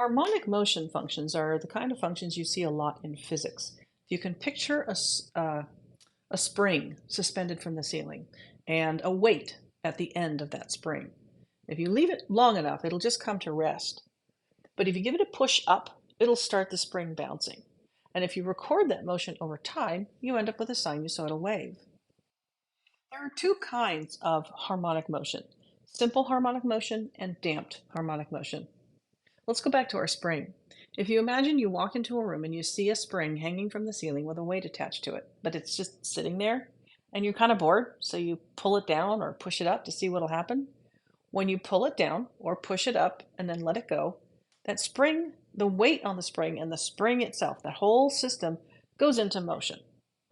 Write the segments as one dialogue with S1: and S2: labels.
S1: Harmonic motion functions are the kind of functions you see a lot in physics. You can picture a spring suspended from the ceiling and a weight at the end of that spring. If you leave it long enough, it'll just come to rest. But if you give it a push up, it'll start the spring bouncing. And if you record that motion over time, you end up with a sinusoidal wave. There are two kinds of harmonic motion: simple harmonic motion and damped harmonic motion. Let's go back to our spring. If you imagine you walk into a room and you see a spring hanging from the ceiling with a weight attached to it, but it's just sitting there and you're kind of bored, so you pull it down or push it up to see what'll happen. When you pull it down or push it up and then let it go, that spring, the weight on the spring and the spring itself, that whole system goes into motion,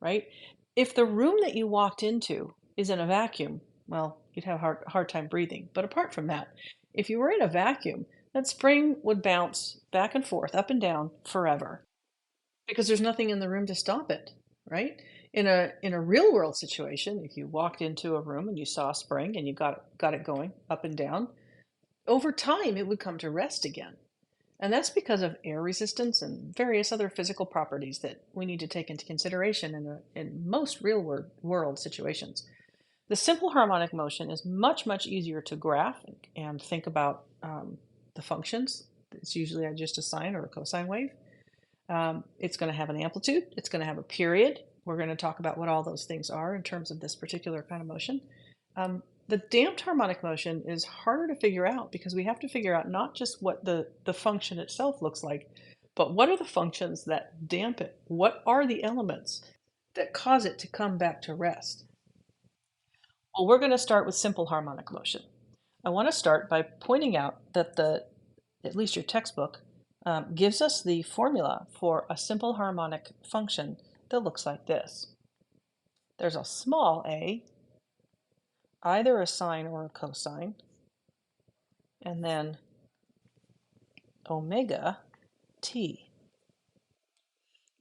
S1: right? If the room that you walked into is in a vacuum, well, you'd have a hard time breathing. But apart from that, if you were in a vacuum, that spring would bounce back and forth, up and down forever because there's nothing in the room to stop it, right? In a real world situation, if you walked into a room and you saw a spring and you got it going up and down, over time it would come to rest again. And that's because of air resistance and various other physical properties that we need to take into consideration in most real world situations. The simple harmonic motion is much, much easier to graph and think about the functions. It's usually just a sine or a cosine wave. It's going to have an amplitude. It's going to have a period. We're going to talk about what all those things are in terms of this particular kind of motion. The damped harmonic motion is harder to figure out because we have to figure out not just what the function itself looks like, but what are the functions that damp it? What are the elements that cause it to come back to rest? Well, we're going to start with simple harmonic motion. I want to start by pointing out that at least your textbook, gives us the formula for a simple harmonic function that looks like this. There's a small a, either a sine or a cosine, and then omega t.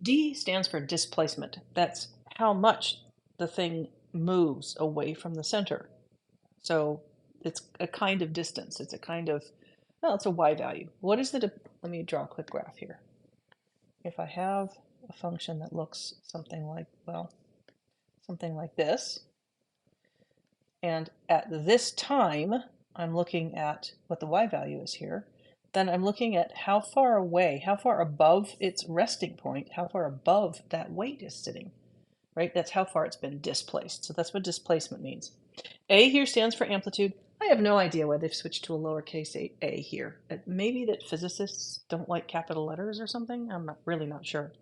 S1: D stands for displacement. That's how much the thing moves away from the center. So it's a kind of distance. It's a kind of, well, it's a y value. What is the, let me draw a quick graph here. If I have a function that looks something like, well, something like this, and at this time, I'm looking at what the y value is here, then I'm looking at how far away, how far above its resting point, how far above that weight is sitting, right? That's how far it's been displaced. So that's what displacement means. A here stands for amplitude. I have no idea why they've switched to a lowercase a here. Maybe that physicists don't like capital letters or something. I'm really not sure.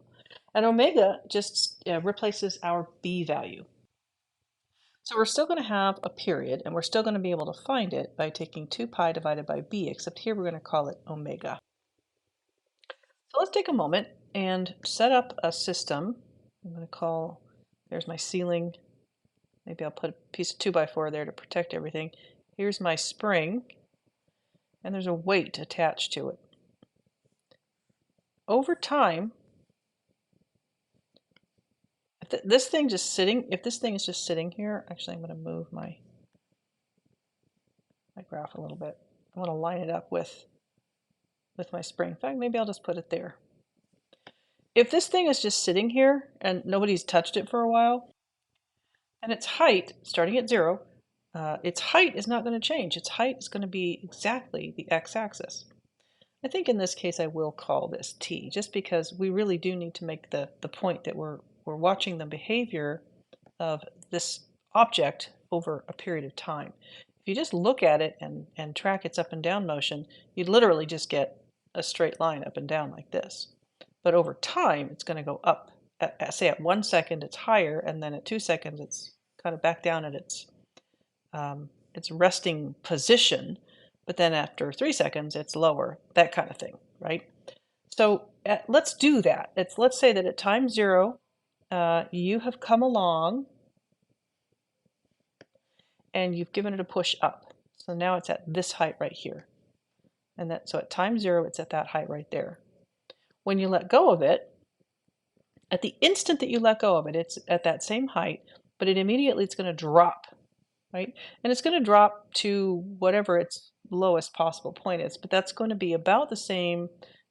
S1: And omega just replaces our b value. So we're still going to have a period, and we're still going to be able to find it by taking 2 pi divided by b, except here we're going to call it omega. So let's take a moment and set up a system. I'm going to call, there's my ceiling. Maybe I'll put a piece of 2x4 there to protect everything. Here's my spring, and there's a weight attached to it. Over time, if this thing is just sitting here, actually I'm going to move my graph a little bit. I want to line it up with my spring. In fact, maybe I'll just put it there. If this thing is just sitting here and nobody's touched it for a while, and its height, starting at 0, its height is not going to change. Its height is going to be exactly the x-axis. I think in this case I will call this t, just because we really do need to make the point that we're watching the behavior of this object over a period of time. If you just look at it and track its up and down motion, you'd literally just get a straight line up and down like this. But over time, it's going to go up. Say at 1 second, it's higher, and then at 2 seconds, it's kind of back down at its resting position. But then after 3 seconds, it's lower, that kind of thing, right? So let's do that. Let's say that at time 0, you have come along and you've given it a push up. So now it's at this height right here. And so at time 0, it's at that height right there. When you let go of it, at the instant that you let go of it, it's at that same height, but it's going to drop, right? And it's going to drop to whatever its lowest possible point is, but that's going to be about the same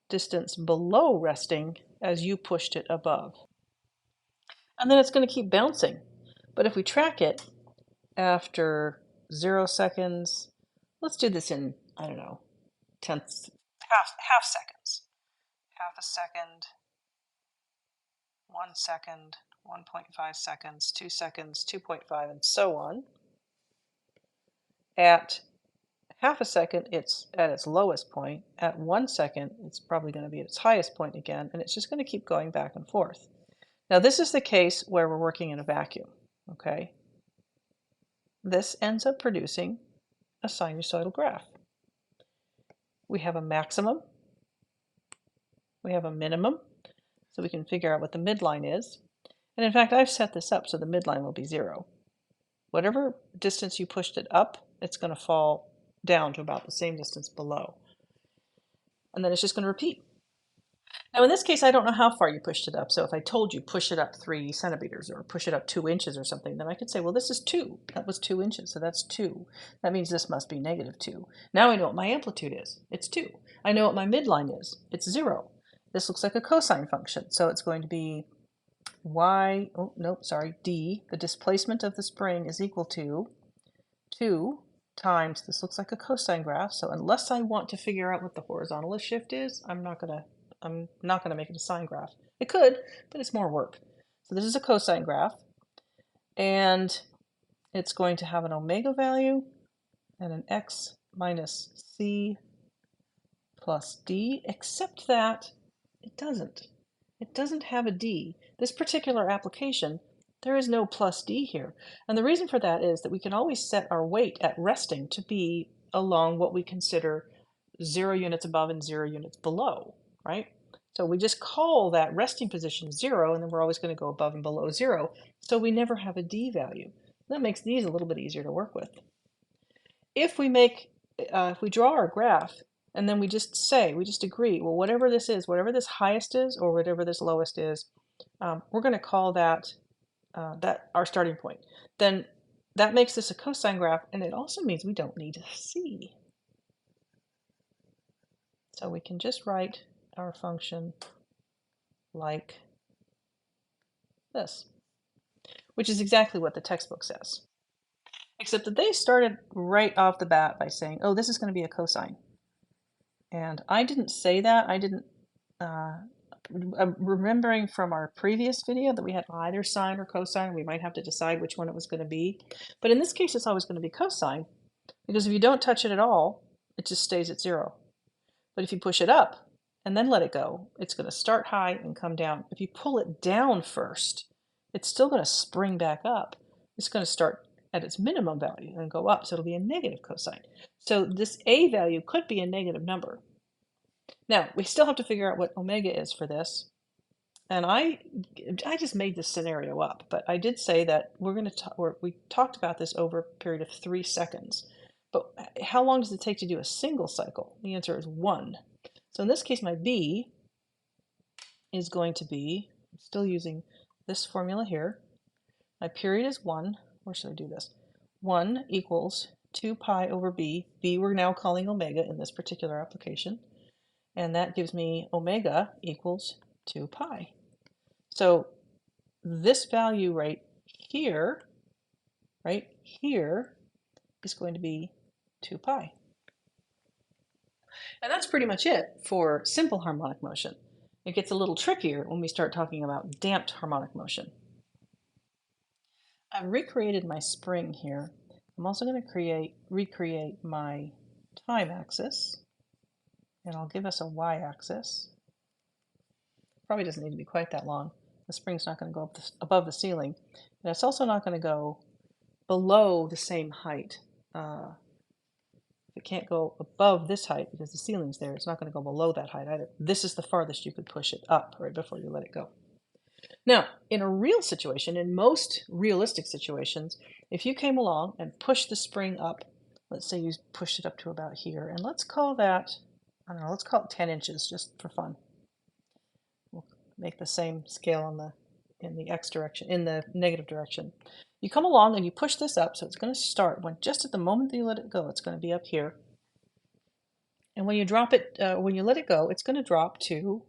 S1: distance below resting as you pushed it above. And then it's going to keep bouncing. But if we track it after 0 seconds, let's do this in, I don't know, tenths, half seconds. Half a second, 1 second, 1.5 seconds, 2 seconds, 2.5, and so on. At half a second, it's at its lowest point. At 1 second, it's probably going to be at its highest point again, and it's just going to keep going back and forth. Now, this is the case where we're working in a vacuum, okay? This ends up producing a sinusoidal graph. We have a maximum, we have a minimum, so we can figure out what the midline is. And in fact, I've set this up so the midline will be 0. Whatever distance you pushed it up, it's going to fall down to about the same distance below. And then it's just going to repeat. Now in this case, I don't know how far you pushed it up. So if I told you push it up 3 centimeters or push it up 2 inches or something, then I could say, well, this is 2. That was 2 inches, so that's 2. That means this must be -2. Now I know what my amplitude is. It's 2. I know what my midline is. It's 0. This looks like a cosine function, so it's going to be d, the displacement of the spring is equal to 2 times, this looks like a cosine graph, so unless I want to figure out what the horizontal shift is, I'm not gonna make it a sine graph. It could, but it's more work. So this is a cosine graph, and it's going to have an omega value and an x minus c plus d, except that it doesn't. It doesn't have a d. This particular application, there is no plus d here. And the reason for that is that we can always set our weight at resting to be along what we consider 0 units above and 0 units below, right? So we just call that resting position 0, and then we're always going to go above and below 0. So we never have a d value. That makes these a little bit easier to work with. If we draw our graph, and then we just agree, well, whatever this is, whatever this highest is, or whatever this lowest is, we're going to call that our starting point. Then that makes this a cosine graph, and it also means we don't need a c. So we can just write our function like this, which is exactly what the textbook says. Except that they started right off the bat by saying, oh, this is going to be a cosine. And I didn't say that. I didn't, remembering from our previous video that we had either sine or cosine. We might have to decide which one it was going to be. But in this case, it's always going to be cosine, because if you don't touch it at all, it just stays at 0. But if you push it up and then let it go, it's going to start high and come down. If you pull it down first, it's still going to spring back up. It's going to start at its minimum value and go up, so it'll be a negative cosine. So this a value could be a negative number. Now, we still have to figure out what omega is for this. And I just made this scenario up, but I did say that we talked about this over a period of 3 seconds. But how long does it take to do a single cycle? The answer is 1. So in this case, my b is going to be, I'm still using this formula here. My period is 1. Where should I do this? 1 equals 2 pi over b. B we're now calling omega in this particular application. And that gives me omega equals 2 pi. So this value right here is going to be 2 pi. And that's pretty much it for simple harmonic motion. It gets a little trickier when we start talking about damped harmonic motion. I've recreated my spring here. I'm also going to recreate my time axis, and I'll give us a y-axis. Probably doesn't need to be quite that long. The spring's not going to go up above the ceiling, and it's also not going to go below the same height. If it can't go above this height because the ceiling's there, it's not going to go below that height either. This is the farthest you could push it up right before you let it go. Now, in a real situation, in most realistic situations, if you came along and pushed the spring up, let's say you pushed it up to about here, and let's call that, I don't know, let's call it 10 inches just for fun. We'll make the same scale in the x direction, in the negative direction. You come along and you push this up, so it's going to start when just at the moment that you let it go, it's going to be up here. And when you drop it, when you let it go, it's going to drop to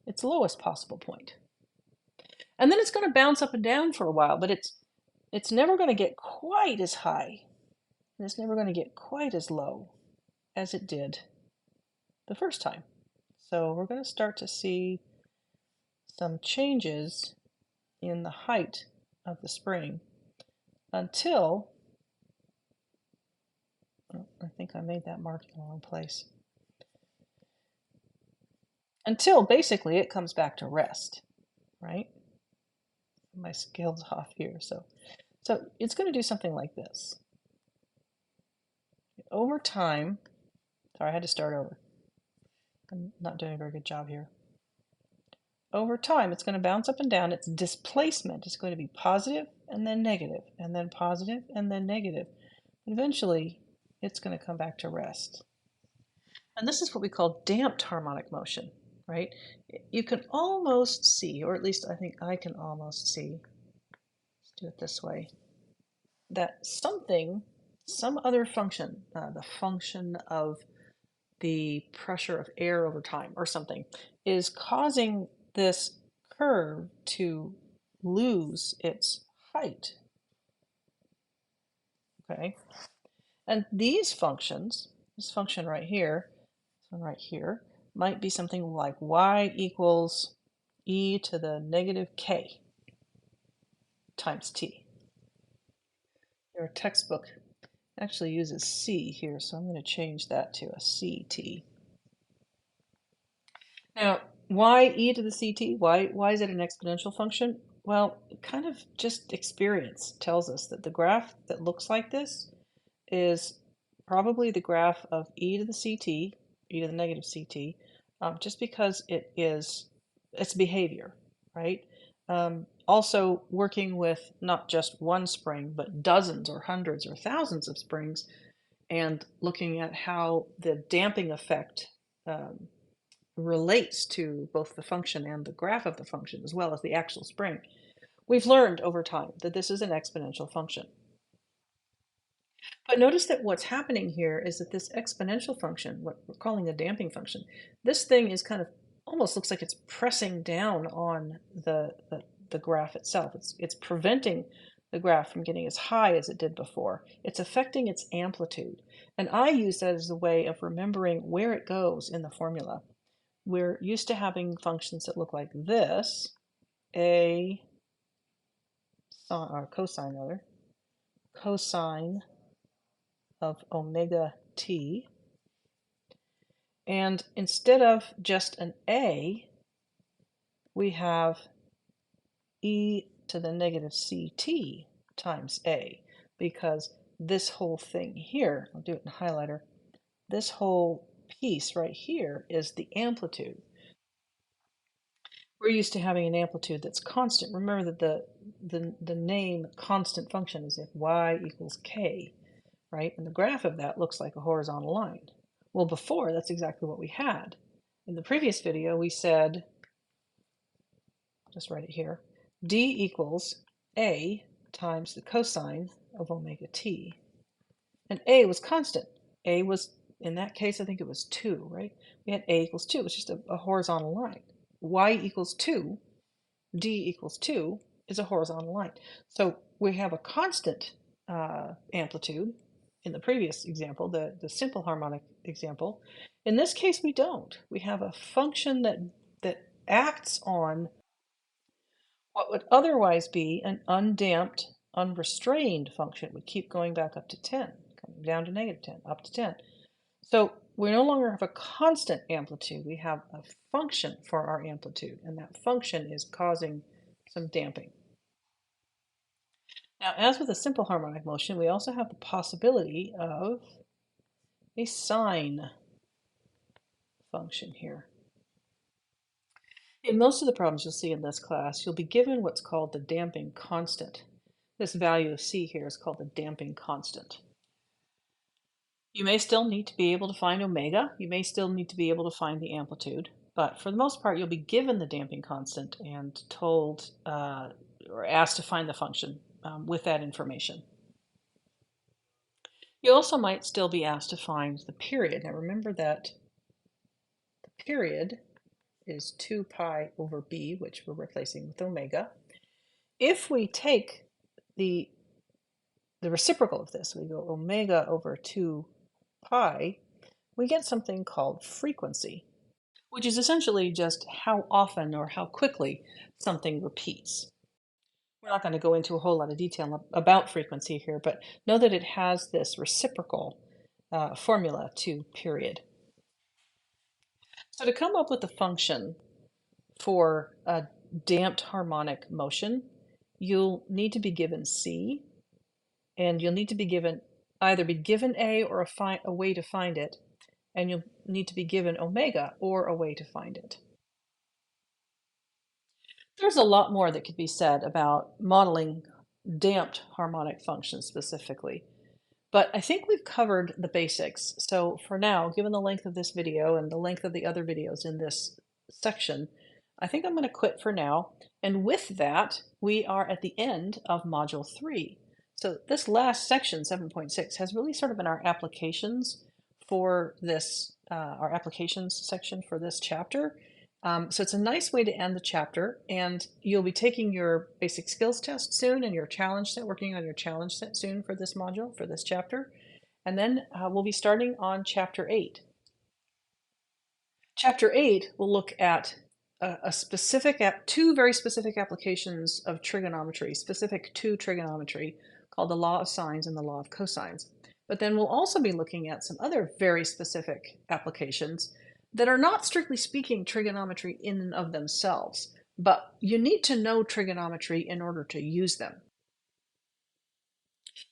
S1: its lowest possible point. And then it's going to bounce up and down for a while, but it's never going to get quite as high, and it's never going to get quite as low as it did the first time. So we're going to start to see some changes in the height of the spring until, oh, I think I made that mark in the wrong place, until basically it comes back to rest, right? My scale's off here, so it's going to do something like this. Over time, sorry, I had to start over. I'm not doing a very good job here. Over time, it's going to bounce up and down. Its displacement is going to be positive and then negative, and then positive and then negative. Eventually, it's going to come back to rest. And this is what we call damped harmonic motion, right? You can almost see, or at least I think I can almost see, let's do it this way, that something, some other function, the function of the pressure of air over time or something, is causing this curve to lose its height. Okay, and these functions, this function right here, this one right here, might be something like y equals e to the negative k times t. Your textbook actually uses c here, so I'm going to change that to a ct. Now, why e to the ct? Why is it an exponential function? Well, kind of just experience tells us that the graph that looks like this is probably the graph of e to the ct, e to the negative ct, just because it's behavior, right? Also working with not just one spring, but dozens or hundreds or thousands of springs, and looking at how the damping effect relates to both the function and the graph of the function, as well as the actual spring. We've learned over time that this is an exponential function. But notice that what's happening here is that this exponential function, what we're calling the damping function, this thing is kind of almost looks like it's pressing down on the graph itself. It's preventing the graph from getting as high as it did before. It's affecting its amplitude. And I use that as a way of remembering where it goes in the formula. We're used to having functions that look like this, a sine, or cosine rather, cosine of omega t. And instead of just an a, we have e to the negative ct times a, because this whole thing here, I'll do it in highlighter, this whole piece right here is the amplitude. We're used to having an amplitude that's constant. Remember that the name constant function is if y equals k, right? And the graph of that looks like a horizontal line. Well, before, that's exactly what we had. In the previous video, we said, just write it here, d equals a times the cosine of omega t. And a was constant. A was, in that case, I think it was 2, right? We had a equals 2. It's just a horizontal line. Y equals 2, d equals 2 is a horizontal line. So we have a constant amplitude in the previous example, the simple harmonic example. In this case, we don't. We have a function that acts on what would otherwise be an undamped, unrestrained function. It would keep going back up to 10, coming down to negative 10, up to 10. So we no longer have a constant amplitude. We have a function for our amplitude, and that function is causing some damping. Now, as with a simple harmonic motion, we also have the possibility of a sine function here. In most of the problems you'll see in this class, you'll be given what's called the damping constant. This value of c here is called the damping constant. You may still need to be able to find omega. You may still need to be able to find the amplitude. But for the most part, you'll be given the damping constant and told or asked to find the function with that information. You also might still be asked to find the period. Now remember that the period is 2 pi over b, which we're replacing with omega. If we take the reciprocal of this, we go omega over 2 pi, we get something called frequency, which is essentially just how often or how quickly something repeats. We're not going to go into a whole lot of detail about frequency here, but know that it has this reciprocal formula to period. So to come up with a function for a damped harmonic motion, you'll need to be given C, and you'll need to be given either be given A or a way to find it, and you'll need to be given omega or a way to find it. There's a lot more that could be said about modeling damped harmonic functions specifically, but I think we've covered the basics. So for now, given the length of this video and the length of the other videos in this section, I think I'm going to quit for now. And with that, we are at the end of Module 3. So this last section, 7.6, has really sort of been our applications for this, our applications section for this chapter. So it's a nice way to end the chapter, and you'll be taking your basic skills test soon and your challenge set, working on your challenge set soon for this module, for this chapter. And then we'll be starting on Chapter 8. Chapter 8 will look at two very specific applications of trigonometry, specific to trigonometry, called the law of sines and the law of cosines. But then we'll also be looking at some other very specific applications that are not strictly speaking trigonometry in and of themselves, but you need to know trigonometry in order to use them.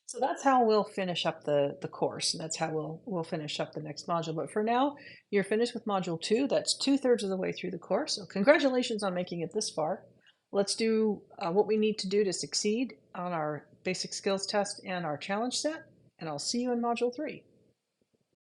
S1: So that's how we'll finish up the course, and that's how we'll finish up the next module. But for now, you're finished with Module 2. That's 2/3 of the way through the course. So congratulations on making it this far. Let's do what we need to do to succeed on our basic skills test and our challenge set, and I'll see you in Module 3.